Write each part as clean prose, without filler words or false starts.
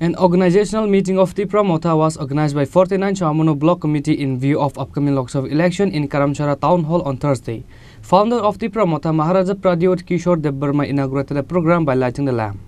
An organizational meeting of Tipra Motha was organized by 49 Chairman of Block Committee in view of upcoming Lok Sabha election in Karamchara Town Hall on Thursday. Founder of Tipra Motha, Maharaja Pradyot Kishore Dev inaugurated the program by lighting the lamp.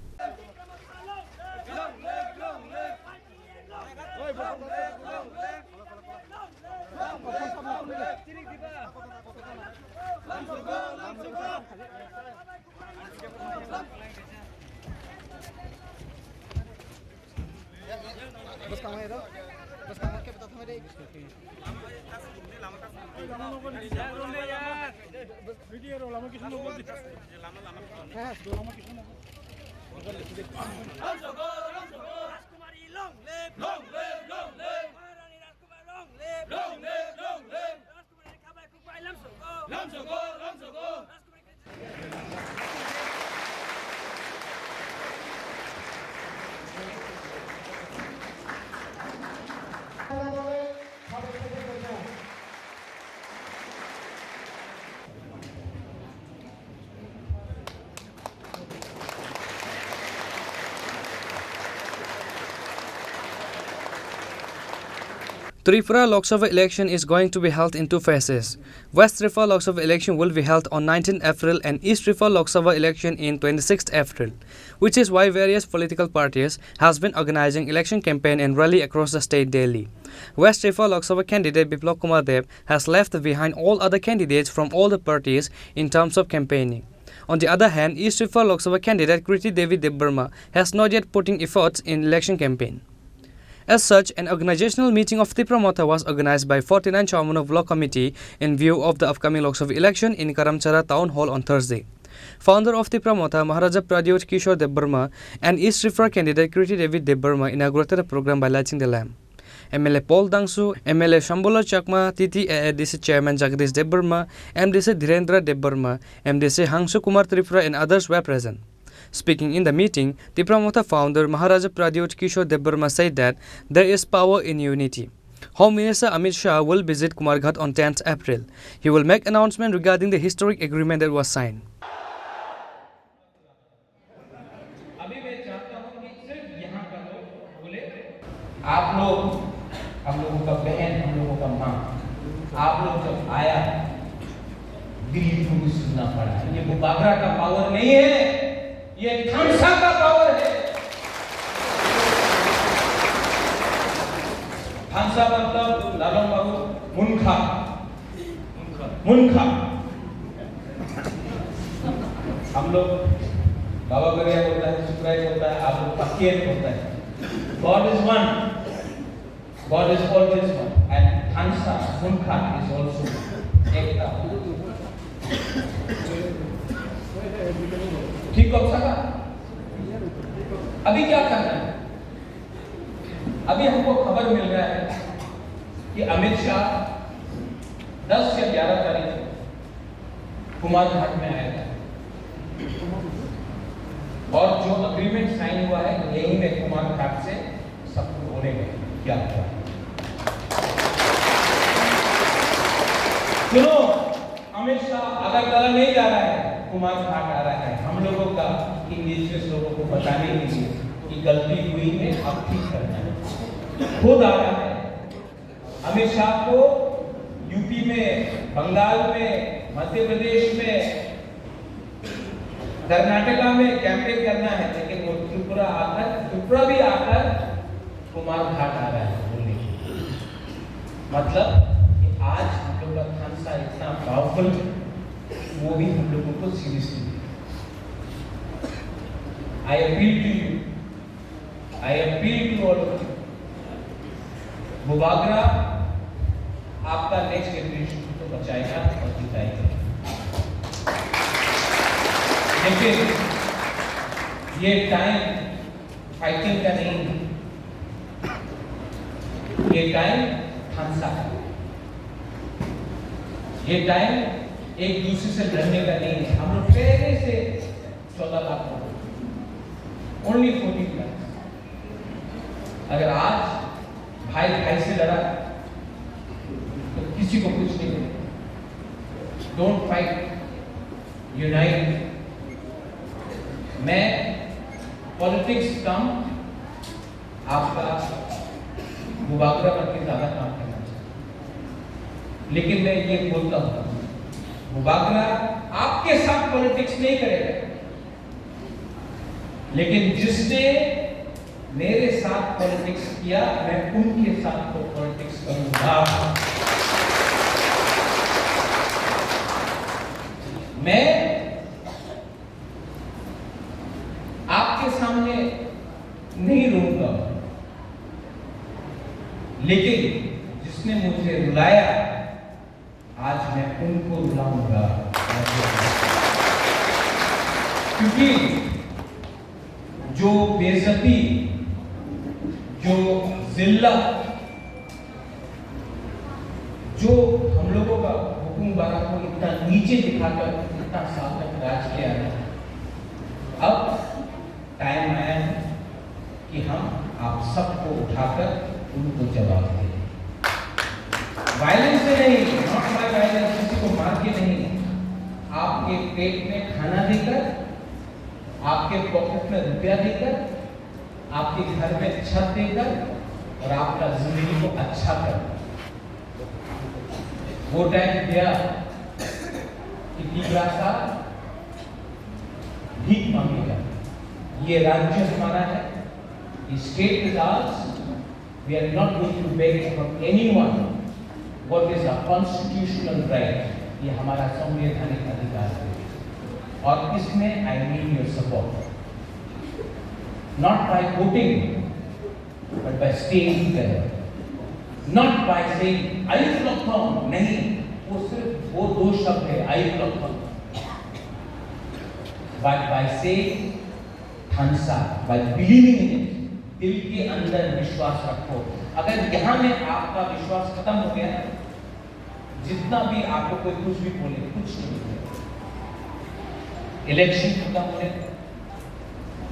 Tripura Lok Sabha election is going to be held in two phases. West Tripura Lok Sabha election will be held on 19 April and East Tripura Lok Sabha election in 26 April, which is why various political parties has been organizing election campaign and rally across the state daily. West Tripura Lok Sabha candidate Kumarghat has left behind all other candidates from all the parties in terms of campaigning. On the other hand, East Tripura Lok Sabha candidate Kriti Devi Debbarma has not yet putting efforts in election campaign. As such, an organizational meeting of Tipra Motha was organized by 49 Chairman of Block Committee in view of the upcoming Lok Sabha election in Karamchara Town Hall on Thursday. Founder of Tipra Motha, Maharaja Pradyot Kishore Dev and East Tripura candidate Kriti Devi Debbarma inaugurated the program by lighting the lamp. MLA Paul Dangsu, MLA Shambhala Chakma, TTADC Chairman Jagdish Debbarma, MDC Dhirendra Debbarma, MDC Hangsu Kumar Tripura and others were present. Speaking in the meeting, Tipra Motha founder Maharaja Pradyot Kishore Dev said that there is power in unity. Home Minister Amit Shah will visit Kumarghat on 10th April. He will make announcement regarding the historic agreement that was signed. आप लोग हम लोगों का बहन हम लोगों का माँ आप लोग जब आया दिल्ली को भी सुनना पड़ा ये मुबागरा का पावर नहीं है ये थानसा का पावर है थानसा मतलब लालम बाबू मुनखा मुनखा हम लोग बाबा गरिया बोलता है सुप्राय बोलता है आप लोग पक्केर बोलता है God is one. God is always one. And Hansa, Munkha is also Ekta. ठीक हो सका? अभी क्या करना है? अभी हमको खबर मिल रहा है कि अमित शाह 10 या 11 तारीख कुमारघाट में आएगा और जो अग्रीमेंट साइन हुआ है यही में कुमारघाट से सब होने में क्या हुआ है सुनो अमित शाह अगरतला नहीं जा रहा है कुमारघाट आ रहा है हम लोगों का इंडिजिनियस लोगों को बताने के लिए कि गलती हुई है अब ठीक करना है खुद आ रहा है अमित शाह को यूपी में बंगाल में मध्य प्रदेश में कर्नाटका में कैंपेन करना है लेकिन वो त्रिपुरा भी आकर कुमारघाट आ रहा है बोलने के मतलब कि आज हम लोग का खानसा इतना पावरफुल वो भी हम लोगों को seriously I appeal to you I appeal to all of you मुबागरा आपका नेक्स्ट जनरेशन को बचाएगा और जिताएगा लेकिन ये टाइम फाइटिंग का नहीं है ये टाइम खानसा का ये टाइम एक दूसरे से लड़ने का नहीं है हम लोग पहले से 14 लाख ओनली 14 लाख अगर आज भाई भाई से लड़ा तो किसी को कुछ नहीं मिलेगा डोंट फाइट यूनाइट मैं पॉलिटिक्स कम आपका मुबाकरा करके ज्यादा काम करना चाहिए। लेकिन मैं ये बोलता हूँ, मुबाकरा आपके साथ पॉलिटिक्स नहीं करेगा, लेकिन जिसने मेरे साथ पॉलिटिक्स किया मैं उनके साथ तो पॉलिटिक्स करूंगा। मैं आपके सामने नहीं रोऊंगा, लेकिन जिसने मुझे रुलाया आज मैं उनको रुलाऊंगा। क्योंकि जो बेइज्जती, जो जिल्लत, जो हम लोगों का हुक्मरान को इतना नीचे दिखाकर इतना साल तक राज किया है, अब टाइम आया है कि हम आप सबको उठाकर उनको जवाब दें। वायलेंस से नहीं, नॉट बाय वायलेंस, किसी को मार के नहीं, आपके पेट में खाना देकर, आपके पॉकेट में रुपया देकर, आपके घर में छत देकर और आपका जिंदगी को अच्छा कर। वो टाइम गया कि तीसरा साल भीख मांगेगा। ये राज्य हमारा है, ये state is ours, we are not going to beg from anyone what is a constitutional right. ये हमारा संवैधानिक अधिकार है और इसमें I need your support, not by voting but by staying together, not by saying I will नहीं, वो सिर्फ वो दो शब्द है, I will, but by saying हंसा, बाय बिलीविंग इन इट, दिल के अंदर विश्वास रखो। अगर यहाँ में आपका विश्वास खत्म हो गया, जितना भी आपको कोई कुछ भी बोले, कुछ नहीं बोले। इलेक्शन खत्म होने,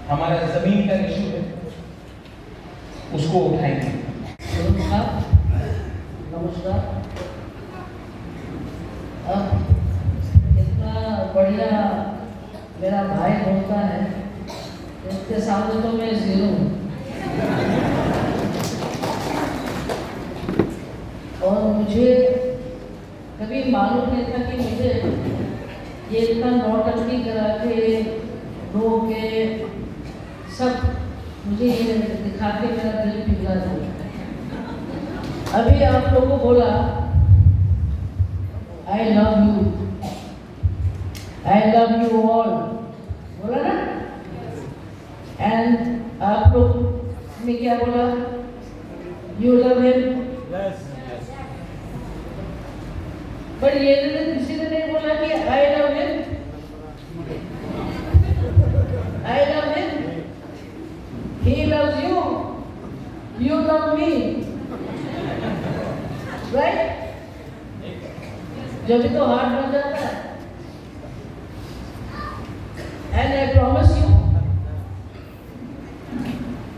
हमारा जमीन का इशू है, उसको उठाएंगे। नमस्कार। इतना बढ़िया मेरा भाई बोलता है, इसके सामने तो मैं जीरो हूँ। और मुझे कभी मालूम नहीं था कि मुझे ये इतना नौटंकी करा के रो के सब मुझे ये दिखा के मेरा दिल पिघला था। अभी आप लोगों को बोला आई लव यू ऑल, बोला ना? एंड आप लोग ने क्या बोला? You love him. पर ये किसी ने नहीं बोला कि I love him, I love him, he loves you, you love me, right? जब तो हार्ट बन जाता है। एंड आई प्रॉमिस यू,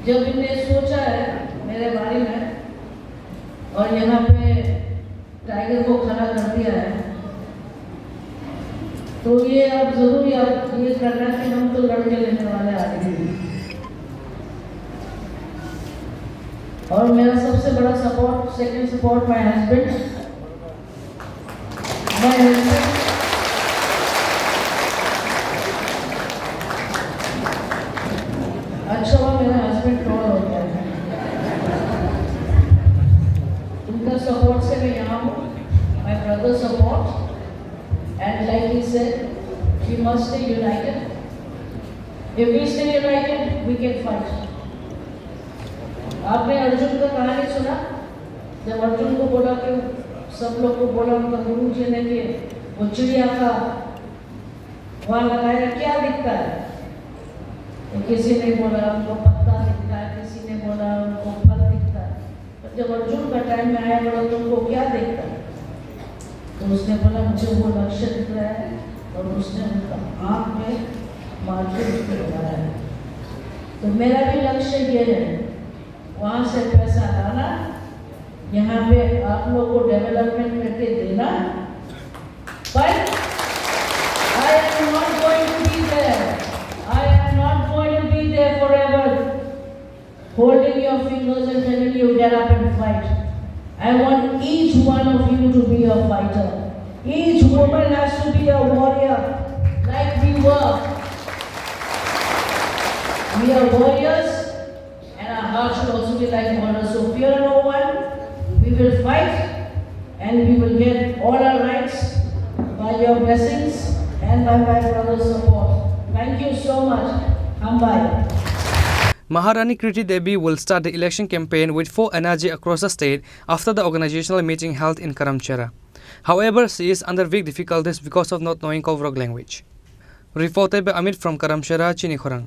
जब इनने सोचा है मेरे बारे में और यहाँ पे टाइगर को खड़ा कर दिया है, तो ये अब जरूर याद ये करना कि हम तो लड़के लेने वाले आदमी हैं। और मेरा सबसे बड़ा support, second support, my husband. अच्छा हुआ मेरा हस्बैंड ट्रोल हो गया है, उनका सपोर्ट से मैं यहाँ हूँ। My brother support, and like he said, we must stay united. If we stay united, we can fight. आपने अर्जुन का कहानी सुना? जब अर्जुन को बोला कि सब लोग को बोला उनका गुरु जी ने कि वो चिड़िया का वहाँ लगाया क्या दिखता है, तो किसी ने बोला उनको पत्ता दिखता है, किसी ने बोला उनको फल दिखता है। पर जब अर्जुन का टाइम में आया बोला तुमको क्या दिखता है, तो उसने बोला मुझे वो लक्ष्य दिख रहा है, और उसने उनका आँख में मार्जिन लगाया है। तो मेरा भी लक्ष्य ये है, वहाँ से पैसा लाना, यहाँ पे आप लोग को डेवलपमेंट करके देना, but I am not going to be there. I am not going to be there forever. holding your fingers and telling you get up and fight. I want each one of you to be a fighter. Each woman has to be a warrior, like we were. We are warriors, and our hearts should also be like warriors. So fear no one, we will fight, and we will get all our rights by your blessings and by my brother's support. Thank you so much. Hambai. Maharani Kriti Devi will start the election campaign with full energy across the state after the organizational meeting held in Karamchara. However, she is under big difficulties because of not knowing Khorang language. Reported by Amit from Karamchara, Chini, Khorang.